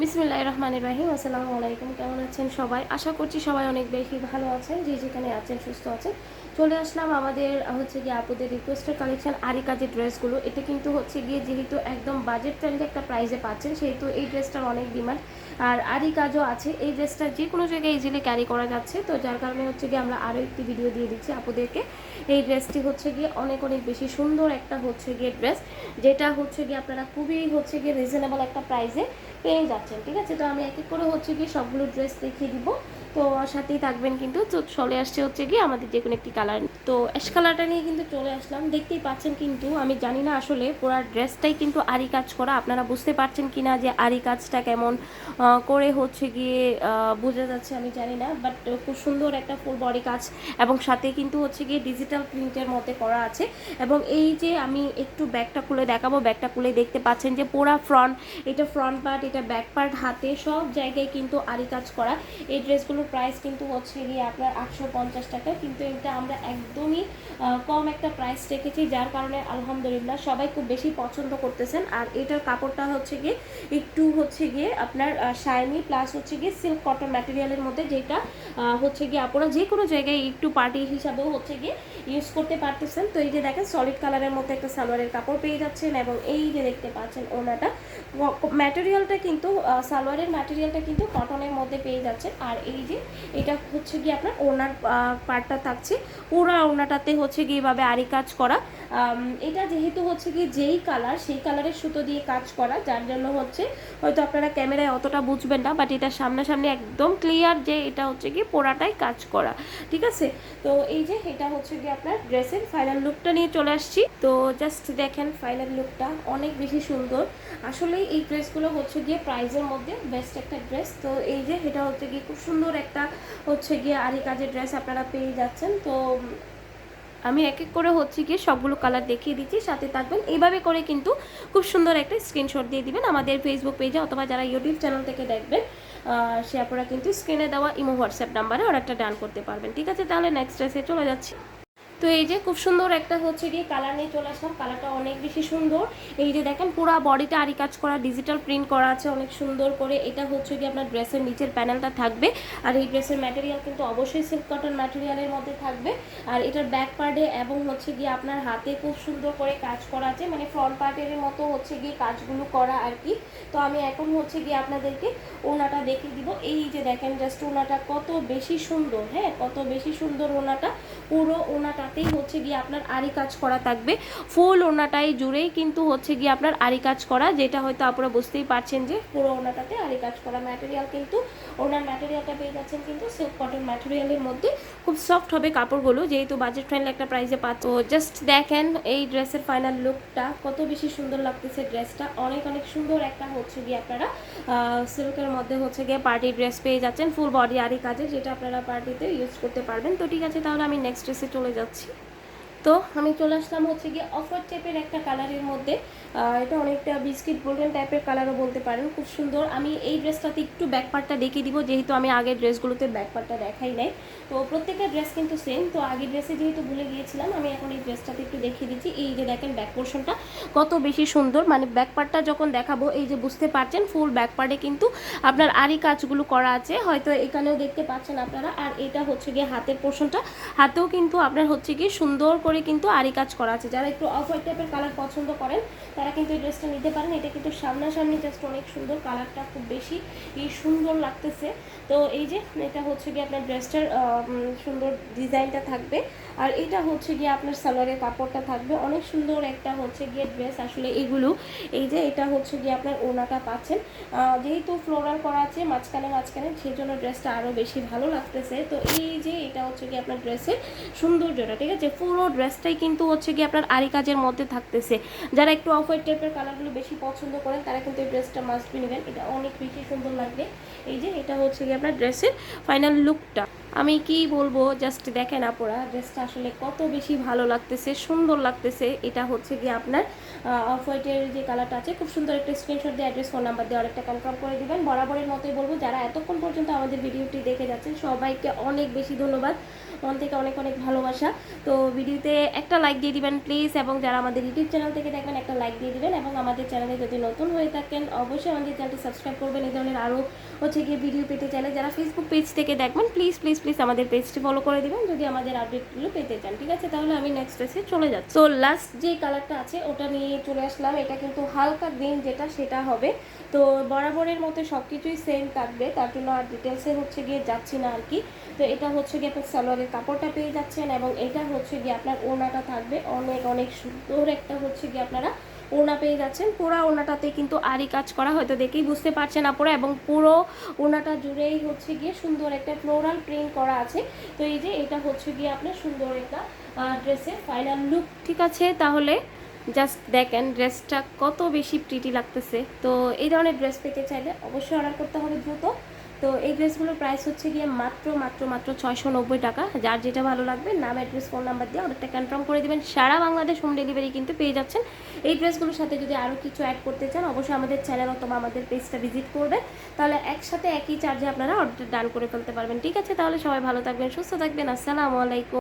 বিসমিল্লাহির রহমানির রহিম। আসসালামু আলাইকুম। কেমন আছেন সবাই? আশা করছি সবাই অনেক বেশি ভালো আছেন, যে যেখানে আছেন সুস্থ আছেন। চলে আসলাম আমাদের হচ্ছে গিয়ে আপুদের রিকোয়েস্টের কালেকশন আরি কাজের ড্রেসগুলো। এটা কিন্তু হচ্ছে গিয়ে যেহেতু একদম বাজেট ফ্রেন্ডলি একটা প্রাইসে পাচ্ছেন, সেহেতু এই ড্রেসটার অনেক ডিমান্ড। আর আরি কাজও আছে, এই ড্রেসটা যে কোনো জায়গায় ইজিলি ক্যারি করা যাচ্ছে। তো যার কারণে হচ্ছে গিয়ে আমরা আরও একটি ভিডিও দিয়ে দিচ্ছি আপুদেরকে। এই ড্রেসটি হচ্ছে গিয়ে অনেক অনেক বেশি সুন্দর একটা হচ্ছে গিয়ে ড্রেস, যেটা হচ্ছে গিয়ে আপনারা খুবই হচ্ছে গিয়ে রিজনেবল একটা প্রাইসে পেয়ে যাচ্ছেন। ঠিক আছে, তো আমি এক এক করে হচ্ছে গিয়ে সবগুলো ড্রেস দেখিয়ে দিব, তো সাথেই থাকবেন। কিন্তু তো চলে আসছে হচ্ছে গিয়ে আমাদের যে কোনো একটি কালার, তো অ্যাশ কালারটা নিয়ে কিন্তু চলে আসলাম। দেখতেই পাচ্ছেন, কিন্তু আমি জানি না আসলে পুরো ড্রেসটাই কিন্তু আরি কাজ করা। আপনারা বুঝতে পারছেন কিনা যে আরি কাজটা কেমন করে হচ্ছে গিয়ে বোঝা যাচ্ছে আমি জানি না, বাট খুব সুন্দর একটা ফুল বডি কাজ, এবং সাথে কিন্তু হচ্ছে গিয়ে ডিজিটাল প্রিন্টের মধ্যে করা আছে। এবং এই যে আমি একটু ব্যাগটা খুলে দেখাবো, ব্যাগটা খুলে দেখতে পাচ্ছেন যে পুরা ফ্রন্ট, এটা ফ্রন্ট পার্ট, এটা ব্যাক পার্ট, হাতে সব জায়গায় কিন্তু আরি কাজ করা। এই ড্রেসগুলোর প্রাইস কিন্তু হচ্ছে গিয়ে আপনার 850 টাকা, কিন্তু এটা আমরা একদমই কম একটা প্রাইস রেখেছি, যার কারণে আলহামদুলিল্লাহ সবাই খুব বেশি পছন্দ করতেছেন। আর এটার কাপড়টা হচ্ছে গিয়ে একটু হচ্ছে গিয়ে আপনার শাইনি প্লাস হচ্ছে গিয়ে সিল্ক কটন ম্যাটেরিয়ালের মধ্যে, যেটা হচ্ছে গিয়ে আপনারা যে কোনো জায়গায় একটু পার্টি হিসাবেও হচ্ছে গিয়ে ইউজ করতে পারতেছেন। তো এই যে দেখেন সলিড কালারের মধ্যে একটা সালোয়ারের কাপড় পেয়ে যাচ্ছেন, এবং এই যে দেখতে পাচ্ছেন ওনাটা, ম্যাটেরিয়ালটা কিন্তু সালোয়ারের ম্যাটেরিয়ালটা কিন্তু কটনের মধ্যে পেয়ে যাচ্ছে। আর এই যে এটা হচ্ছে গিয়ে আপনার ওনার পার্টটা থাকছে, পুরো ওনাটাতে হচ্ছে গিয়ে এভাবে আরি কাজ করা। এটা যেহেতু হচ্ছে গিয়ে যেই কালার সেই কালারের সুতো দিয়ে কাজ করা, যার জন্য হচ্ছে হয়তো আপনারা ক্যামেরায় অতটা বুঝবেন না, বাট এটা সামনাসামনি একদম ক্লিয়ার যে এটা হচ্ছে গিয়ে পোড়াটাই কাজ করা। ঠিক আছে, তো এই যে এটা হচ্ছে গিয়ে আপনার ড্রেসের ফাইনাল লুকটা নিয়ে চলে আসছি। তো জাস্ট দেখেন ফাইনাল লুকটা অনেক বেশি সুন্দর। আসলে এই ড্রেসগুলো হচ্ছে গিয়ে প্রাইজের মধ্যে বেস্ট একটা ড্রেস। তো এই যে এটা হচ্ছে গিয়ে খুব সুন্দর একটা হচ্ছে গিয়ে আরি কাজের ড্রেস আপনারা পেয়ে যাচ্ছেন। তো আমি এক এক করে হচ্ছে গিয়ে সবগুলো কালার দেখিয়ে দিচ্ছি, সাথে থাকবেন। এইভাবে করে কিন্তু খুব সুন্দর একটা স্ক্রিনশট দিয়ে দিবেন আমাদের ফেসবুক পেজে, অথবা যারা ইউটিউব চ্যানেল থেকে দেখবেন সে আপনারা কিন্তু স্ক্রিনে দেওয়া ইমো হোয়াটসঅ্যাপ নাম্বারে অর্ডারটা ডান করতে পারবেন। ঠিক আছে, তাহলে নেক্সট ড্রেসে চলে যাচ্ছি। তো এই যে খুব সুন্দর একটা হচ্ছে গিয়ে কালার নিয়ে চলে আসলাম, কালারটা অনেক বেশি সুন্দর। এই যে দেখেন পুরো বডিটা আরি কাজ করা, ডিজিটাল প্রিন্ট করা আছে অনেক সুন্দর করে। এটা হচ্ছে গিয়ে আপনার ড্রেসের নিচের প্যানেলটা থাকবে, আর এই ড্রেসের ম্যাটেরিয়াল কিন্তু অবশ্যই সিল্ক কটন ম্যাটেরিয়ালের মধ্যে থাকবে। আর এটার ব্যাক পার্টে এবং হচ্ছে গিয়ে আপনার হাতে খুব সুন্দর করে কাজ করা আছে, মানে ফ্রন্ট পার্টের মতো হচ্ছে গিয়ে কাজগুলো করা আর কি। তো আমি এখন হচ্ছে গিয়ে আপনাদেরকে ওনাটা দেখিয়ে দিব। এই যে দেখেন জাস্ট ওনাটা কত বেশি সুন্দর, হ্যাঁ কত বেশি সুন্দর ওনাটা। পুরো ওনাটাতেই হচ্ছে গিয়ে আপনার আরি কাজ করা থাকবে, ফুল ওনাটাই জুড়েই কিন্তু হচ্ছে গিয়ে আপনার আরি কাজ করা, যেটা হয়তো আপনারা বুঝতেই পারছেন যে পুরো ওনাটাতে আরি কাজ করা। ম্যাটেরিয়াল কিন্তু ওনার ম্যাটেরিয়ালটা পেয়ে যাচ্ছেন কিন্তু সিল্ক কটন ম্যাটেরিয়ালের মধ্যে, খুব সফট হবে কাপড়গুলো, যেহেতু বাজেট ফ্রেন্ডলি একটা প্রাইসে পাচ্ছ। জাস্ট দেখেন এই ড্রেসের ফাইনাল লুকটা কত বেশি সুন্দর লাগতেছে। ড্রেসটা অনেক অনেক সুন্দর একটা হচ্ছে গিয়ে আপনারা সিল্কের মধ্যে হচ্ছে গিয়ে পার্টি ড্রেস পেয়ে যাচ্ছেন, ফুল বডি আরি কাজে, যেটা আপনারা পার্টিতে ইউজ করতে পারবেন। তো ঠিক আছে, তাহলে আমি নেক্সট ড্রেসে চলে যাচ্ছি। তো আমি চলে আসলাম হচ্ছে গিয়ে অফার টাইপের একটা কালারের মধ্যে। এটা অনেকটা বিস্কিট গোল্ডেন টাইপের কালারও বলতে পারেন, খুব সুন্দর। আমি এই ড্রেসটাতে একটু ব্যাক পার্টটা দেখিয়ে দিব, যেহেতু আমি আগের ড্রেসগুলোতে ব্যাক পার্টটা দেখাই নাই। তো প্রত্যেকটা ড্রেস কিন্তু সেম, তো আগের ড্রেসে যেহেতু ভুলে গিয়েছিলাম, আমি এখন এই ড্রেসটাতে একটু দেখিয়ে দিচ্ছি। এই যে দেখেন ব্যাক পোর্শনটা কত বেশি সুন্দর, মানে ব্যাক পার্টটা যখন দেখাবো এই যে বুঝতে পারছেন ফুল ব্যাক পার্টে কিন্তু আপনার আরি কাজগুলো করা আছে, হয়তো এখানেও দেখতে পাচ্ছেন আপনারা। আর এটা হচ্ছে গিয়ে হাতের পোর্শনটা, হাতেও কিন্তু আপনার হচ্ছে গিয়ে সুন্দর করে কিন্তু আরি কাজ করা আছে। যারা একটু অফ হোয়াইট টাইপের কালার পছন্দ করেন তারা কিন্তু এই ড্রেসটা নিতে পারেন। এটা কিন্তু সামনাসামনি জাস্ট অনেক সুন্দর, কালারটা খুব বেশি সুন্দর লাগতেছে। তো এই যে এটা হচ্ছে গিয়ে আপনার ড্রেসটার সুন্দর ডিজাইনটা থাকবে, আর এটা হচ্ছে গিয়ে আপনার সালোয়ারের কাপড়টা থাকবে অনেক সুন্দর একটা হচ্ছে গিয়ে ড্রেস। আসলে এগুলো এই যে এটা হচ্ছে গিয়ে আপনার ওনাটা পাচ্ছেন, যেহেতু ফ্লোরাল করা আছে মাঝখানে মাঝখানে, সেই জন্য ড্রেসটা আরও বেশি ভালো লাগতেছে। তো এই যে এটা হচ্ছে গিয়ে আপনার ড্রেসের সৌন্দর্যটা, ঠিক আছে। পুরো ড্রেসটাই কিন্তু হচ্ছে গিয়ে আপনার আরি কাজের মধ্যে থাকতেছে। যারা একটু অফ হোয়াইট টাইপের কালারগুলো বেশি পছন্দ করেন তারা কিন্তু এই ড্রেসটা মাস্ট বি নেবেন, এটা অনেক বেশি সুন্দর লাগবে। এই যে এটা হচ্ছে গিয়ে আপনার ড্রেসের ফাইনাল লুকটা। আমি কি বলবো, জাস্ট দেখেন আপুরা ড্রেসটা আসলে কত বেশি ভালো লাগতেছে, সুন্দর লাগতেছে। এটা হচ্ছে গিয়ে আপনার অফ হোয়াইটের যে কালারটা আছে, খুব সুন্দর একটা স্ক্রিনশট দিয়ে অ্যাড্রেস ফোন নাম্বার দিয়ে অর্ডারটা কনফার্ম করে দিবেন। বরাবরের মতোই বলবো, যারা এতক্ষণ পর্যন্ত আমাদের ভিডিওটি দেখে যাচ্ছেন সবাইকে অনেক বেশি ধন্যবাদ, মন থেকে অনেক অনেক ভালোবাসা। তো ভিডিওতে একটা লাইক দিয়ে দিবেন প্লিজ, এবং যারা আমাদের ইউটিউব চ্যানেল থেকে দেখবেন একটা লাইক দিয়ে দিবেন, এবং আমাদের চ্যানেলে যদি নতুন হয়ে থাকেন অবশ্যই আমাদের চ্যানেলটি সাবস্ক্রাইব করবেন এই ধরনের আরও হচ্ছে গিয়ে ভিডিও পেতে চাইলে। যারা ফেসবুক পেজ থেকে দেখবেন প্লিজ প্লিজ প্লিজ আমাদের পেজটি ফলো করে দিবেন যদি আমাদের আপডেটগুলো পেতে চান, ঠিক আছে? তাহলে আমি নেক্সট ড্রেসে চলে যাচ্ছি। তো লাস্ট যে কালারটা আছে ওটা নিয়ে চলে আসলাম। এটা কিন্তু হালকা গ্রিন, যেটা সেটা হবে। তো বরাবরের মতো সব কিছুই সেম থাকবে, তার জন্য আর ডিটেলসে হচ্ছে গিয়ে যাচ্ছি না আর কি। তো এটা হচ্ছে গিয়ে আপনার সালোয়ারের কাপড়টা পেয়ে যাচ্ছেন, এবং এটা হচ্ছে গিয়ে আপনার ওড়নাটা থাকবে অনেক অনেক সুন্দর একটা হচ্ছে গিয়ে আপনারা ওড়না পেয়ে যাচ্ছেন। পুরো ওড়নাটাতে কিন্তু আরি কাজ করা, হয়তো দেখেই বুঝতে পারছেন আপনারা, এবং পুরো ওড়নাটা জুড়েই হচ্ছে গিয়ে সুন্দর একটা ফ্লোরাল প্রিন্ট করা আছে। তো এই যে এটা হচ্ছে গিয়ে আপনার সুন্দর একটা ড্রেসের ফাইনাল লুক, ঠিক আছে? তাহলে জাস্ট দেখেন ড্রেসটা কত বেশি প্রিটি লাগতেছে। তো এই ধরনের ড্রেস পেতে চাইলে অবশ্যই অর্ডার করতে হবে দ্রুত। তো এই ড্রেসগুলোর প্রাইস হচ্ছে গিয়ে মাত্র মাত্র মাত্র 690 টাকা। যার যেটা ভালো লাগবে নাম, অ্যাড্রেস, ফোন নাম্বার দিয়ে অর্ডারটা কনফার্ম করে দেবেন। সারা বাংলাদেশ হোম ডেলিভারি কিন্তু পেয়ে যাচ্ছেন। এই ড্রেসগুলোর সাথে যদি আরও কিছু অ্যাড করতে চান অবশ্যই আমাদের চ্যানেল অথবা আমাদের পেজটা ভিজিট করবেন, তাহলে একসাথে একই চার্জে আপনারা অর্ডার ডান করে ফেলতে পারবেন, ঠিক আছে? তাহলে সবাই ভালো থাকবেন, সুস্থ থাকবেন। আসসালামু আলাইকুম।